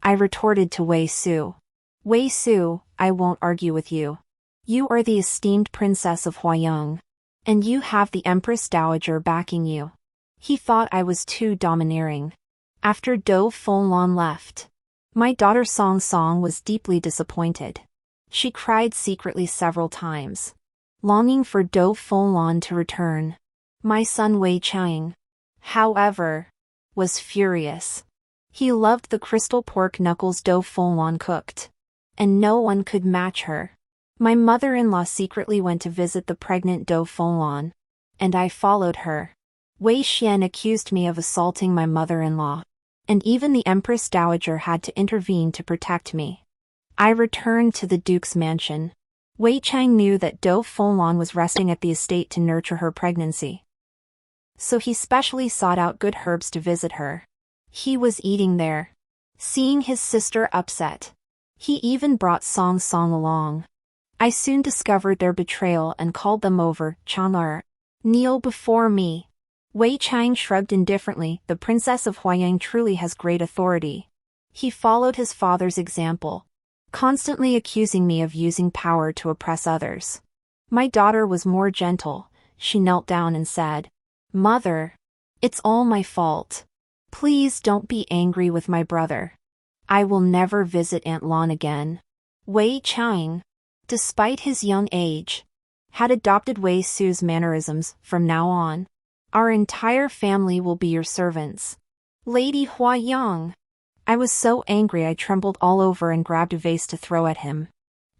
I retorted to Wei Su. "Wei Su, I won't argue with you. You are the esteemed princess of Huayang, and you have the Empress Dowager backing you." He thought I was too domineering. After Do Fenglan left, my daughter Song Song was deeply disappointed. She cried secretly several times, longing for Do Fenglan to return. My son Wei Chang, however, was furious. He loved the crystal pork knuckles Do Fenglan cooked, and no one could match her. My mother-in-law secretly went to visit the pregnant Do Fenglan, and I followed her. Wei Xian accused me of assaulting my mother-in-law, and even the Empress Dowager had to intervene to protect me. I returned to the Duke's mansion. Wei Chang knew that Do Fenglan was resting at the estate to nurture her pregnancy, so he specially sought out good herbs to visit her. He was eating there, seeing his sister upset. He even brought Song Song along. I soon discovered their betrayal and called them over. "Chang'er, kneel before me." Wei Chang shrugged indifferently. The princess of Huayang truly has great authority. He followed his father's example, constantly accusing me of using power to oppress others. My daughter was more gentle. She knelt down and said, "Mother, it's all my fault. Please don't be angry with my brother. I will never visit Aunt Lan again." Wei Chang, despite his young age, had adopted Wei Su's mannerisms. "From now on, our entire family will be your servants, Lady Huayang." I was so angry I trembled all over and grabbed a vase to throw at him.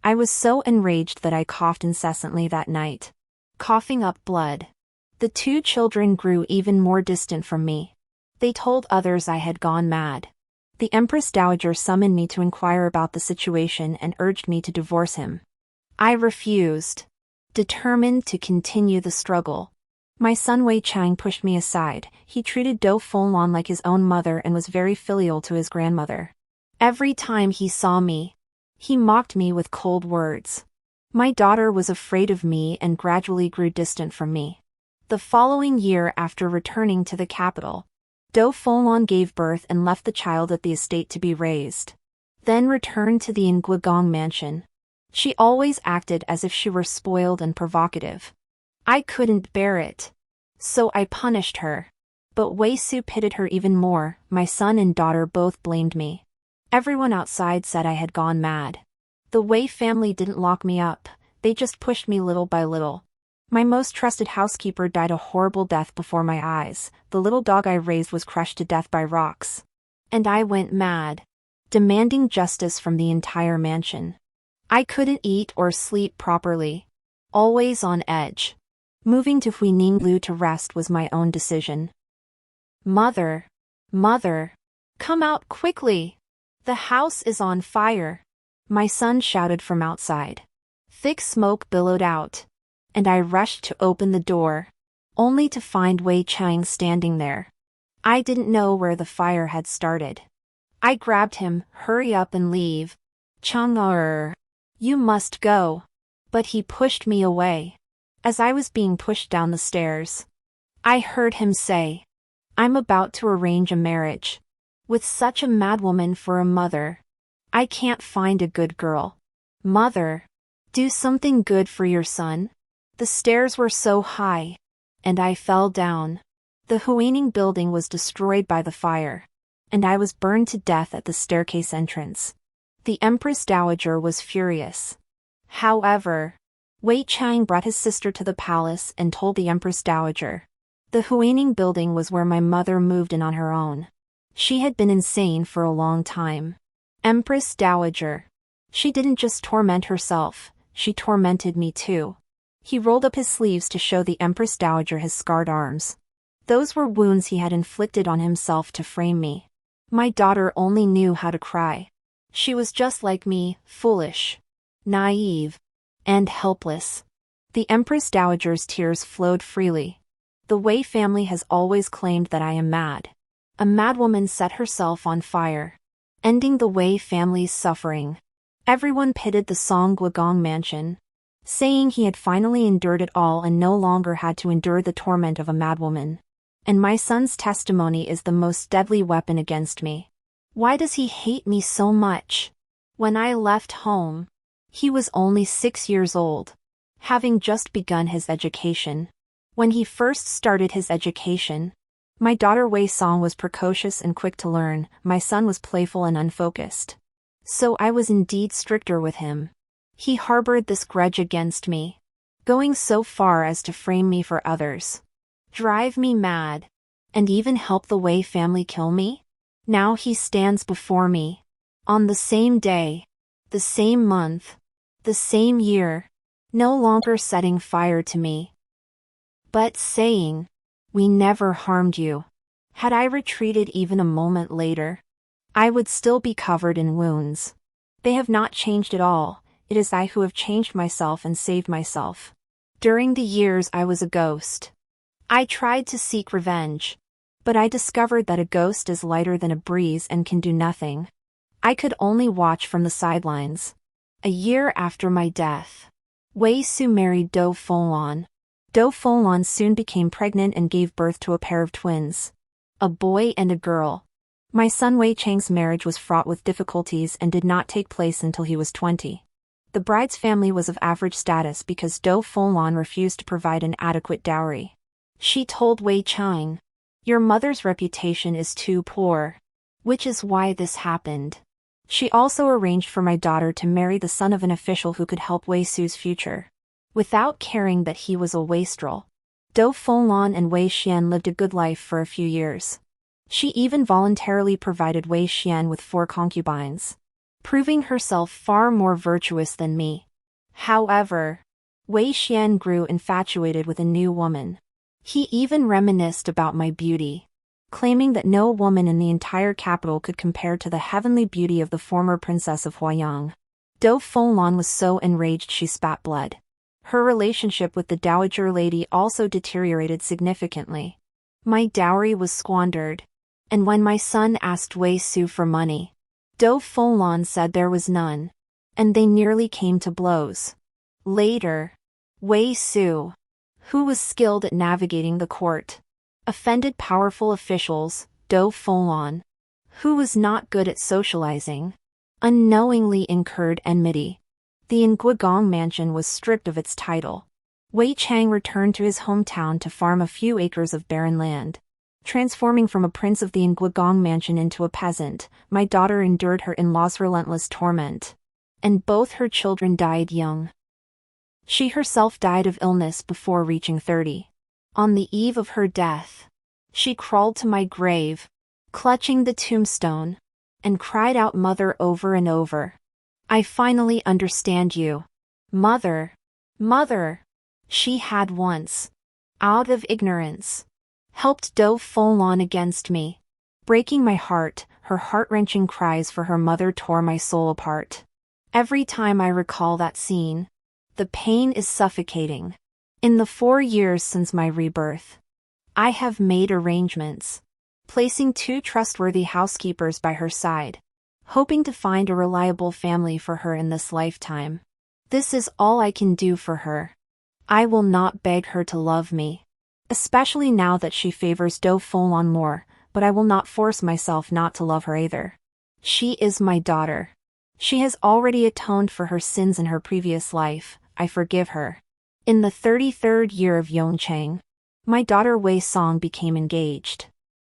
I was so enraged that I coughed incessantly that night, coughing up blood. The two children grew even more distant from me. They told others I had gone mad. The Empress Dowager summoned me to inquire about the situation and urged me to divorce him. I refused, determined to continue the struggle. My son Wei Chang pushed me aside. He treated Do Fenglan like his own mother and was very filial to his grandmother. Every time he saw me, he mocked me with cold words. My daughter was afraid of me and gradually grew distant from me. The following year, after returning to the capital, Do Fenglan gave birth and left the child at the estate to be raised, then returned to the Nguogong mansion. She always acted as if she were spoiled and provocative. I couldn't bear it, so I punished her. But Wei Su pitied her even more. My son and daughter both blamed me. Everyone outside said I had gone mad. The Wei family didn't lock me up, they just pushed me little by little. My most trusted housekeeper died a horrible death before my eyes. The little dog I raised was crushed to death by rocks. And I went mad, demanding justice from the entire mansion. I couldn't eat or sleep properly, always on edge. Moving to Huininglu to rest was my own decision. "Mother, mother, come out quickly. The house is on fire," my son shouted from outside. Thick smoke billowed out, and I rushed to open the door, only to find Wei Chang standing there. I didn't know where the fire had started. I grabbed him. "Hurry up and leave. Chang'er, you must go." But he pushed me away. As I was being pushed down the stairs, I heard him say, I'm about to arrange a marriage. With such a madwoman for a mother. I can't find a good girl. Mother. Do something good for your son. The stairs were so high. And I fell down. The Huaning building was destroyed by the fire. And I was burned to death at the staircase entrance. The Empress Dowager was furious. However, Wei Chang brought his sister to the palace and told the Empress Dowager. The Huaning building was where my mother moved in on her own. She had been insane for a long time. Empress Dowager. She didn't just torment herself, she tormented me too. He rolled up his sleeves to show the Empress Dowager his scarred arms. Those were wounds he had inflicted on himself to frame me. My daughter only knew how to cry. She was just like me, foolish, naive, and helpless. The Empress Dowager's tears flowed freely. The Wei family has always claimed that I am mad. A madwoman set herself on fire, ending the Wei family's suffering. Everyone pitied the Song Guogong mansion, saying he had finally endured it all and no longer had to endure the torment of a madwoman. And my son's testimony is the most deadly weapon against me. Why does he hate me so much? When I left home, he was only 6 years old, having just begun his education. When he first started his education, my daughter Wei Song was precocious and quick to learn, my son was playful and unfocused. So I was indeed stricter with him. He harbored this grudge against me, going so far as to frame me for others, drive me mad, and even help the Wei family kill me? Now he stands before me, on the same day, the same month, the same year, no longer setting fire to me, but saying, "We never harmed you." Had I retreated even a moment later, I would still be covered in wounds. They have not changed at all, it is I who have changed myself and saved myself. During the years I was a ghost. I tried to seek revenge, but I discovered that a ghost is lighter than a breeze and can do nothing. I could only watch from the sidelines. A year after my death, Wei Su married Do Folon. Do Folon soon became pregnant and gave birth to a pair of twins, a boy and a girl. My son Wei Chang's marriage was fraught with difficulties and did not take place until he was 20. The bride's family was of average status because Do Folon refused to provide an adequate dowry. She told Wei Chang, "Your mother's reputation is too poor," which is why this happened. She also arranged for my daughter to marry the son of an official who could help Wei Su's future, without caring that he was a wastrel. Do Folon and Wei Xian lived a good life for a few years. She even voluntarily provided Wei Xian with 4 concubines, proving herself far more virtuous than me. However, Wei Xian grew infatuated with a new woman. He even reminisced about my beauty, claiming that no woman in the entire capital could compare to the heavenly beauty of the former princess of Huayang. Do Folon was so enraged she spat blood. Her relationship with the dowager lady also deteriorated significantly. My dowry was squandered, and when my son asked Wei Su for money, Do Folon said there was none, and they nearly came to blows. Later, Wei Su, who was skilled at navigating the court, offended powerful officials, Do Folon, who was not good at socializing, unknowingly incurred enmity. The Guogong mansion was stripped of its title. Wei Chang returned to his hometown to farm a few acres of barren land. Transforming from a prince of the Guogong mansion into a peasant, my daughter endured her in-law's relentless torment, and both her children died young. She herself died of illness before reaching 30. On the eve of her death, she crawled to my grave, clutching the tombstone, and cried out "Mother" over and over. "I finally understand you. Mother. Mother." She had once, out of ignorance, helped Do Folon against me. Breaking my heart, her heart-wrenching cries for her mother tore my soul apart. Every time I recall that scene, the pain is suffocating. In the 4 years since my rebirth, I have made arrangements, placing 2 trustworthy housekeepers by her side, hoping to find a reliable family for her in this lifetime. This is all I can do for her. I will not beg her to love me. especially now that she favors Do Folon more, but I will not force myself not to love her either. She is my daughter. She has already atoned for her sins in her previous life, I forgive her. In the 33rd year of Yongchang, my daughter Wei Song became engaged.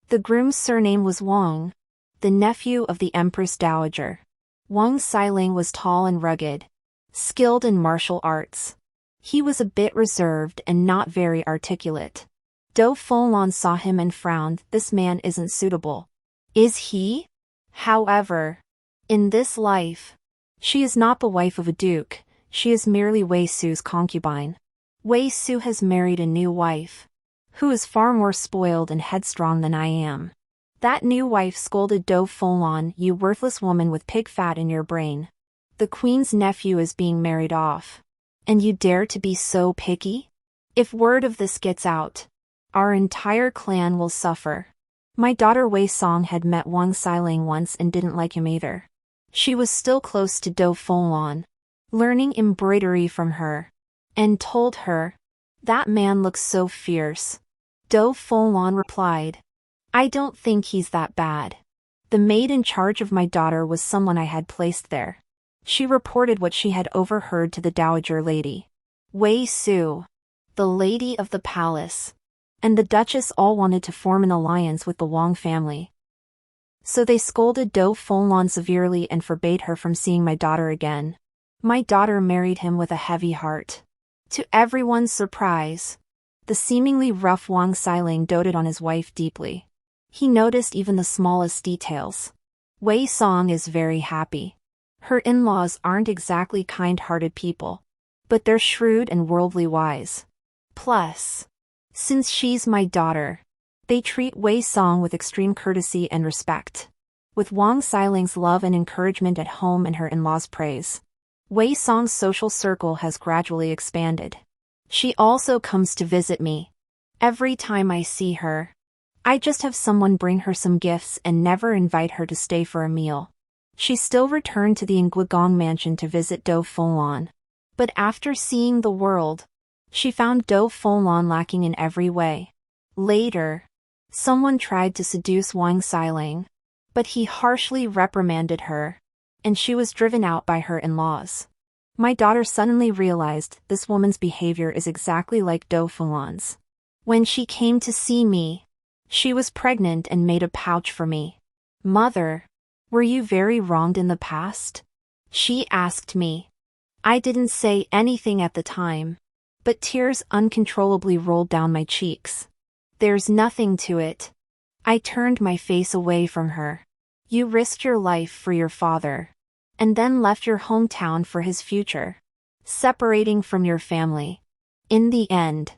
The groom's surname was Wang, the nephew of the Empress Dowager. Wang Xiling was tall and rugged, skilled in martial arts. He was a bit reserved and not very articulate. Do Folon saw him and frowned. This man isn't suitable. Is he? However, in this life, she is not the wife of a duke, she is merely Wei Su's concubine. Wei Su has married a new wife, who is far more spoiled and headstrong than I am. That new wife scolded Do Folon, you worthless woman with pig fat in your brain. The queen's nephew is being married off. And you dare to be so picky? If word of this gets out, our entire clan will suffer. My daughter Wei Song had met Wang Xiling once and didn't like him either. She was still close to Do Folon, learning embroidery from her, and told her, that man looks so fierce. Do Folon replied, I don't think he's that bad. The maid in charge of my daughter was someone I had placed there. She reported what she had overheard to the dowager lady, Wei Su, the lady of the palace, and the duchess all wanted to form an alliance with the Wang family. So they scolded Do Folon severely and forbade her from seeing my daughter again. My daughter married him with a heavy heart. To everyone's surprise, the seemingly rough Wang Xiling doted on his wife deeply. He noticed even the smallest details. Wei Song is very happy. Her in-laws aren't exactly kind-hearted people, but they're shrewd and worldly wise. Plus, since she's my daughter, they treat Wei Song with extreme courtesy and respect. With Wang Xiling's love and encouragement at home and her in-laws' praise, Wei Song's social circle has gradually expanded. She also comes to visit me. Every time I see her, I just have someone bring her some gifts and never invite her to stay for a meal. She still returned to the Nguigong mansion to visit Do Folon. But after seeing the world, she found Do Folon lacking in every way. Later, someone tried to seduce Wang Xiling, but he harshly reprimanded her, and she was driven out by her in-laws. My daughter suddenly realized this woman's behavior is exactly like Do Folon's. When she came to see me, she was pregnant and made a pouch for me. Mother, were you very wronged in the past? She asked me. I didn't say anything at the time, but tears uncontrollably rolled down my cheeks. There's nothing to it. I turned my face away from her. You risked your life for your father, and then left your hometown for his future, separating from your family. In the end,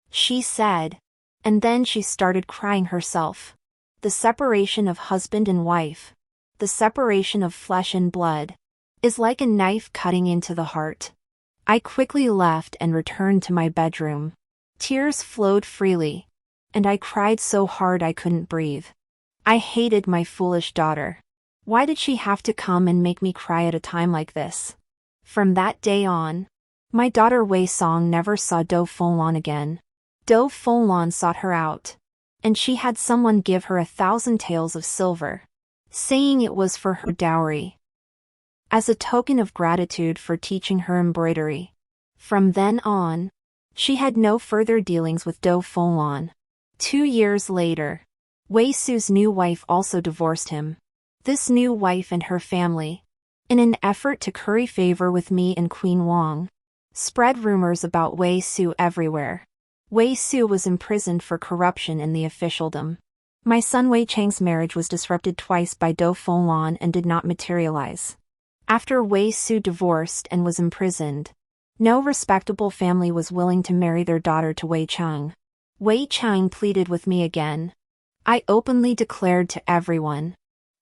she said, and then she started crying herself. The separation of husband and wife, the separation of flesh and blood, is like a knife cutting into the heart. I quickly left and returned to my bedroom. Tears flowed freely, and I cried so hard I couldn't breathe. I hated my foolish daughter. Why did she have to come and make me cry at a time like this? From that day on, my daughter Wei Song never saw Do Folon again. Do Folon sought her out, and she had someone give her 1,000 taels of silver, saying it was for her dowry, as a token of gratitude for teaching her embroidery. From then on, she had no further dealings with Do Folon. 2 years later, Wei Su's new wife also divorced him. This new wife and her family, in an effort to curry favor with me and Queen Wang, spread rumors about Wei Su everywhere. Wei Su was imprisoned for corruption in the officialdom. My son Wei Chang's marriage was disrupted twice by Do Folon and did not materialize. After Wei Su divorced and was imprisoned, no respectable family was willing to marry their daughter to Wei Chang. Wei Chang pleaded with me again. I openly declared to everyone,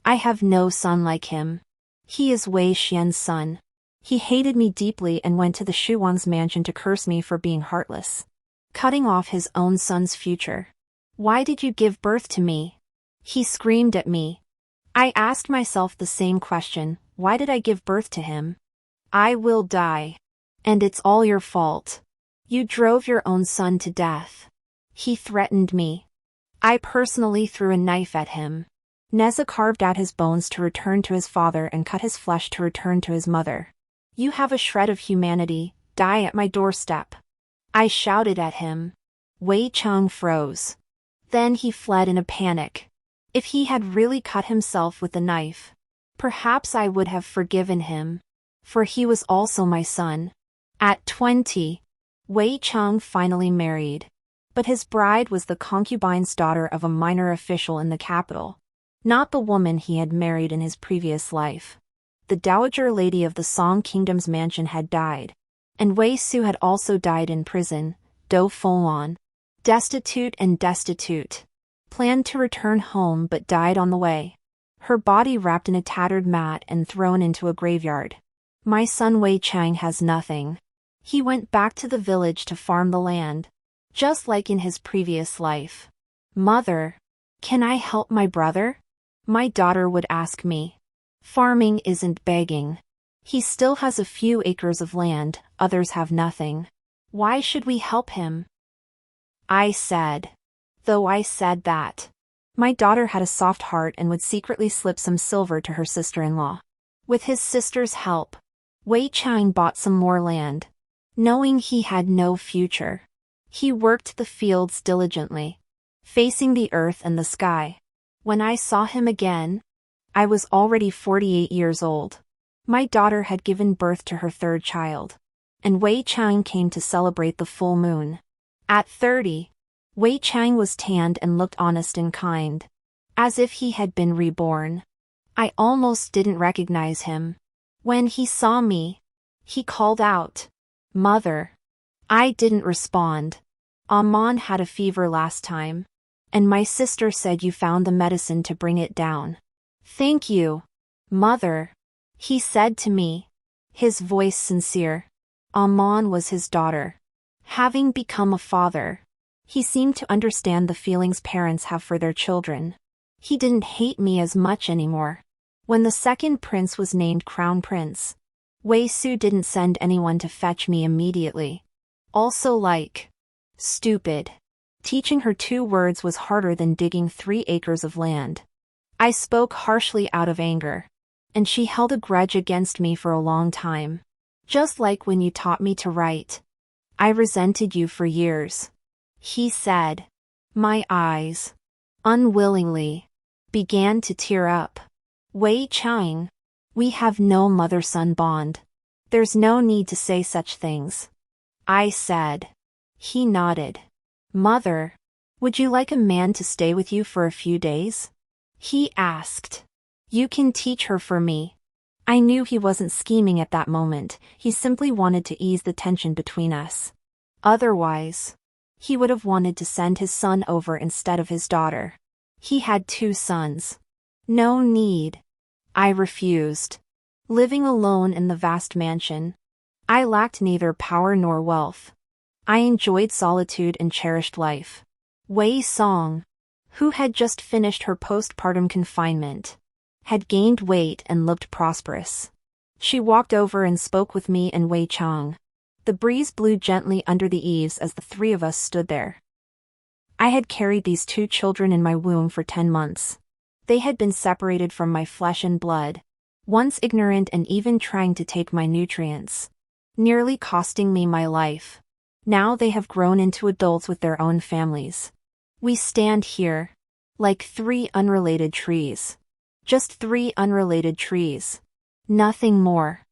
I have no son like him. He is Wei Xian's son. He hated me deeply and went to the Shuangwen's mansion to curse me for being heartless, cutting off his own son's future. Why did you give birth to me? He screamed at me. I asked myself the same question, why did I give birth to him? I will die. And it's all your fault. You drove your own son to death. He threatened me. I personally threw a knife at him. Neza carved out his bones to return to his father and cut his flesh to return to his mother. You have a shred of humanity, die at my doorstep. I shouted at him. Wei Chang froze. Then he fled in a panic. If he had really cut himself with the knife, perhaps I would have forgiven him. For he was also my son. At 20, Wei Chang finally married. But his bride was the concubine's daughter of a minor official in the capital. Not the woman he had married in his previous life. The dowager lady of the Song Kingdom's mansion had died. And Wei Su had also died in prison, Do Fulan. Destitute and destitute. Planned to return home but died on the way. Her body wrapped in a tattered mat and thrown into a graveyard. My son Wei Chang has nothing. He went back to the village to farm the land. Just like in his previous life. Mother, can I help my brother? My daughter would ask me. Farming isn't begging. He still has a few acres of land, others have nothing. Why should we help him? I said. Though I said that. My daughter had a soft heart and would secretly slip some silver to her sister-in-law. With his sister's help, Wei Chang bought some more land. Knowing he had no future, he worked the fields diligently, facing the earth and the sky. When I saw him again, I was already 48 years old. My daughter had given birth to her third child, and Wei Chang came to celebrate the full moon. At 30, Wei Chang was tanned and looked honest and kind, as if he had been reborn. I almost didn't recognize him. When he saw me, he called out, "Mother." I didn't respond. Amon had a fever last time, and my sister said you found the medicine to bring it down. Thank you, Mother, he said to me, his voice sincere. Amon was his daughter. Having become a father, he seemed to understand the feelings parents have for their children. He didn't hate me as much anymore. When the second prince was named crown prince, Wei Su didn't send anyone to fetch me immediately. Also stupid. Teaching her 2 words was harder than digging 3 acres of land. I spoke harshly out of anger, and she held a grudge against me for a long time. Just like when you taught me to write. I resented you for years, he said. My eyes, unwillingly, began to tear up. Wei Chang, we have no mother-son bond. There's no need to say such things, I said. He nodded. Mother, would you like a man to stay with you for a few days? He asked. You can teach her for me. I knew he wasn't scheming at that moment, he simply wanted to ease the tension between us. Otherwise, he would have wanted to send his son over instead of his daughter. He had 2 sons. No need. I refused. Living alone in the vast mansion, I lacked neither power nor wealth. I enjoyed solitude and cherished life. Wei Song, who had just finished her postpartum confinement, had gained weight and looked prosperous. She walked over and spoke with me and Wei Chang. The breeze blew gently under the eaves as the 3 of us stood there. I had carried these 2 children in my womb for 10 months. They had been separated from my flesh and blood, once ignorant and even trying to take my nutrients, nearly costing me my life. Now they have grown into adults with their own families. We stand here, like 3 unrelated trees. Just 3 unrelated trees. Nothing more.